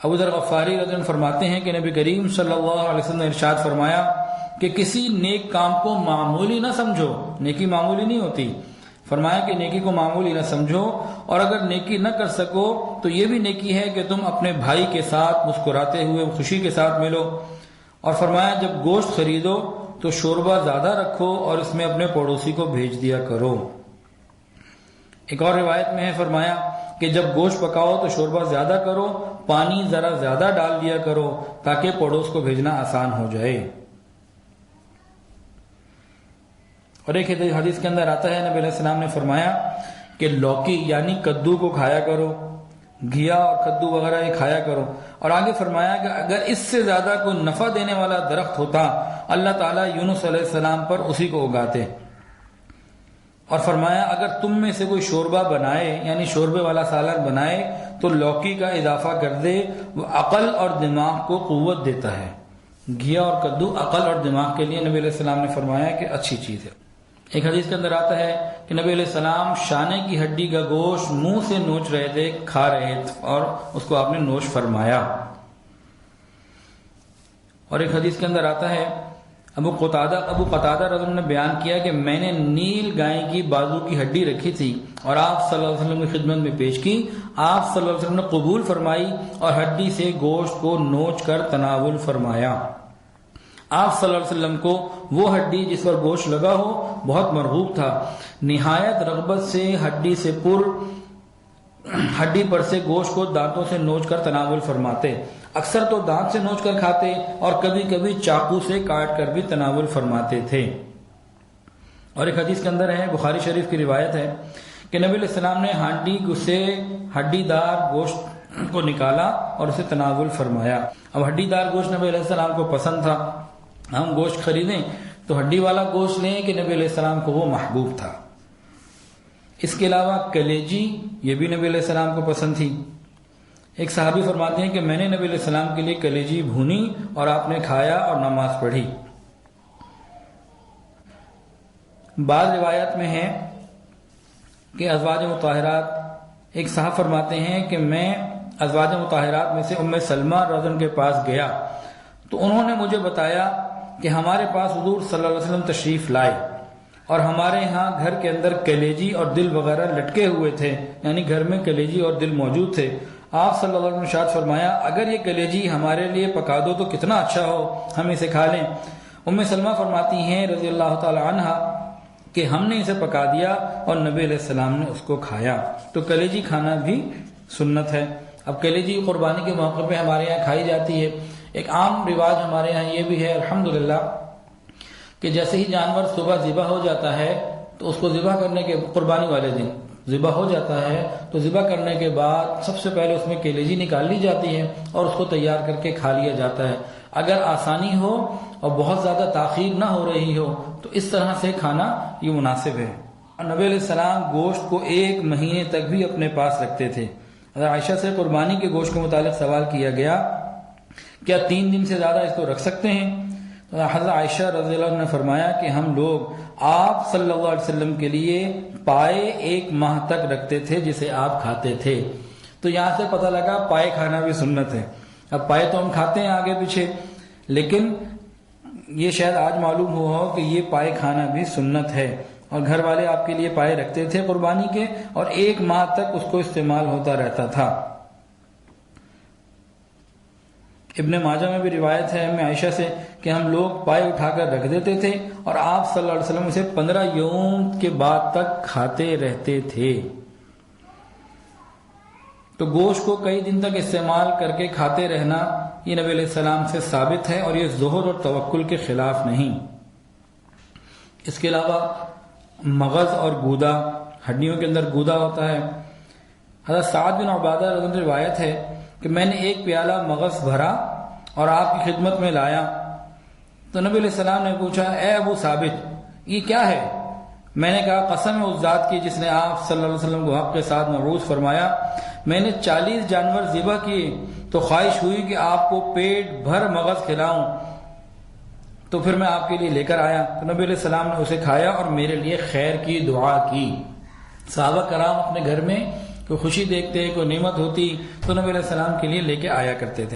ابو ذر غفاری رضی اللہ عنہ فرماتے ہیں کہ نبی کریم صلی اللہ علیہ وسلم نے ارشاد فرمایا کہ کسی نیک کام کو معمولی نہ سمجھو، نیکی معمولی نہیں ہوتی، فرمایا کہ نیکی کو معمولی نہ سمجھو، اور اگر نیکی نہ کر سکو تو یہ بھی نیکی ہے کہ تم اپنے بھائی کے ساتھ مسکراتے ہوئے خوشی کے ساتھ ملو، اور فرمایا جب گوشت خریدو تو شوربہ زیادہ رکھو اور اس میں اپنے پڑوسی کو بھیج دیا کرو۔ ایک اور روایت میں ہے فرمایا کہ جب گوشت پکاؤ تو شوربہ زیادہ کرو، پانی ذرا زیادہ ڈال دیا کرو تاکہ پڑوس کو بھیجنا آسان ہو جائے۔ اور ایک حدیث کے اندر آتا ہے نبی علیہ السلام نے فرمایا کہ لوکی یعنی کدو کو کھایا کرو، گھیا اور کدو وغیرہ یہ کھایا کرو، اور آگے فرمایا کہ اگر اس سے زیادہ کوئی نفع دینے والا درخت ہوتا اللہ تعالیٰ یونس علیہ السلام پر اسی کو اگاتے، اور فرمایا اگر تم میں سے کوئی شوربہ بنائے یعنی شوربے والا سالن بنائے تو لوکی کا اضافہ کر دے، وہ عقل اور دماغ کو قوت دیتا ہے۔ گھیا اور کدو عقل اور دماغ کے لیے نبی علیہ السلام نے فرمایا کہ اچھی چیز ہے۔ ایک حدیث کے اندر آتا ہے کہ نبی علیہ السلام شانے کی ہڈی کا گوشت منہ سے نوچ رہے تھے، کھا رہے تھے، اور اس کو آپ نے نوش فرمایا۔ اور ایک حدیث کے اندر آتا ہے ابو قتادہ رضی اللہ عنہ نے بیان کیا کہ میں نے نیل گائے کی بازو کی ہڈی رکھی تھی اور آپ صلی اللہ علیہ وسلم کی خدمت میں پیش کی، آپ صلی اللہ علیہ وسلم نے قبول فرمائی اور ہڈی سے گوشت کو نوچ کر تناول فرمایا۔ آپ صلی اللہ علیہ وسلم کو وہ ہڈی جس پر گوشت لگا ہو بہت مرغوب تھا، نہایت رغبت سے ہڈی پر سے گوشت کو دانتوں سے نوچ کر تناول فرماتے، اکثر تو دانت سے نوچ کر کھاتے اور کبھی کبھی چاقو سے کاٹ کر بھی تناول فرماتے تھے۔ اور ایک حدیث کے اندر ہے، بخاری شریف کی روایت ہے کہ نبی علیہ السلام نے ہانڈی سے ہڈی دار گوشت کو نکالا اور اسے تناول فرمایا۔ اب ہڈی دار گوشت نبی علیہ السلام کو پسند تھا، ہم گوشت خریدیں تو ہڈی والا گوشت لیں کہ نبی علیہ السلام کو وہ محبوب تھا۔ اس کے علاوہ کلیجی یہ بھی نبی علیہ السلام کو پسند تھی۔ ایک صحابی فرماتے ہیں کہ میں نے نبی علیہ السلام کے لیے کلیجی بھونی اور آپ نے کھایا اور نماز پڑھی۔ بعض روایت میں ہے کہ ازواج مطہرات، ایک صاحب فرماتے ہیں کہ میں ازواج مطہرات میں سے ام سلمہ رضی اللہ عنہا کے پاس گیا تو انہوں نے مجھے بتایا کہ ہمارے پاس حضور صلی اللہ علیہ وسلم تشریف لائے اور ہمارے ہاں گھر کے اندر کلیجی اور دل وغیرہ لٹکے ہوئے تھے، یعنی گھر میں کلیجی اور دل موجود تھے۔ آپ صلی اللہ علیہ وسلم نے ارشاد فرمایا اگر یہ کلیجی ہمارے لیے پکا دو تو کتنا اچھا ہو، ہم اسے کھا لیں۔ ام سلمہ فرماتی ہیں رضی اللہ تعالی عنہا کہ ہم نے اسے پکا دیا اور نبی علیہ السلام نے اس کو کھایا۔ تو کلیجی کھانا بھی سنت ہے۔ اب کلیجی قربانی کے موقع پہ ہمارے یہاں کھائی جاتی ہے۔ ایک عام رواج ہمارے یہاں یہ بھی ہے الحمدللہ کہ جیسے ہی جانور صبح ذبح ہو جاتا ہے تو اس کو ذبح کرنے کے قربانی والے دن ذبح ہو جاتا ہے تو ذبح کرنے کے بعد سب سے پہلے اس میں کلیجی نکال لی جاتی ہے اور اس کو تیار کر کے کھا لیا جاتا ہے۔ اگر آسانی ہو اور بہت زیادہ تاخیر نہ ہو رہی ہو تو اس طرح سے کھانا یہ مناسب ہے۔ نبی علیہ السلام گوشت کو 1 مہینے تک بھی اپنے پاس رکھتے تھے۔ حضرت عائشہ سے قربانی کے گوشت کے متعلق سوال کیا گیا کیا 3 دن سے زیادہ اس کو رکھ سکتے ہیں؟ حضرت عائشہ رضی اللہ عنہ نے فرمایا کہ ہم لوگ آپ صلی اللہ علیہ وسلم کے لیے پائے 1 ماہ تک رکھتے تھے جسے آپ کھاتے تھے۔ تو یہاں سے پتہ لگا پائے کھانا بھی سنت ہے۔ اب پائے تو ہم کھاتے ہیں آگے پیچھے، لیکن یہ شاید آج معلوم ہوا ہو کہ یہ پائے کھانا بھی سنت ہے، اور گھر والے آپ کے لیے پائے رکھتے تھے قربانی کے اور 1 ماہ تک اس کو استعمال ہوتا رہتا تھا۔ ابن ماجہ میں بھی روایت ہے ہمیں عائشہ سے کہ ہم لوگ پائے اٹھا کر رکھ دیتے تھے اور آپ صلی اللہ علیہ وسلم اسے 15 یوم کے بعد تک کھاتے رہتے تھے۔ تو گوشت کو کئی دن تک استعمال کر کے کھاتے رہنا یہ نبی علیہ السلام سے ثابت ہے اور یہ زہد اور توکل کے خلاف نہیں۔ اس کے علاوہ مغز اور گودا، ہڈیوں کے اندر گودا ہوتا ہے۔ حضرت سعد بن عبادہ رضی اللہ عنہ روایت ہے کہ میں نے 1 پیالہ مغز بھرا اور آپ کی خدمت میں لایا تو نبی علیہ السلام نے پوچھا اے ابو ثابت یہ کیا ہے؟ میں نے کہا قسم ہے اس ذات کی جس نے آپ صلی اللہ علیہ وسلم کو حق کے ساتھ مبعوث فرمایا، میں نے 40 جانور ذبح کیے تو خواہش ہوئی کہ آپ کو پیٹ بھر مغز کھلاؤں، تو پھر میں آپ کے لیے لے کر آیا تو نبی علیہ السلام نے اسے کھایا اور میرے لیے خیر کی دعا کی۔ صحابہ کرام اپنے گھر میں کوئی خوشی دیکھتے، کوئی نعمت ہوتی تو نبی علیہ السلام کے لیے لے کے آیا کرتے تھے۔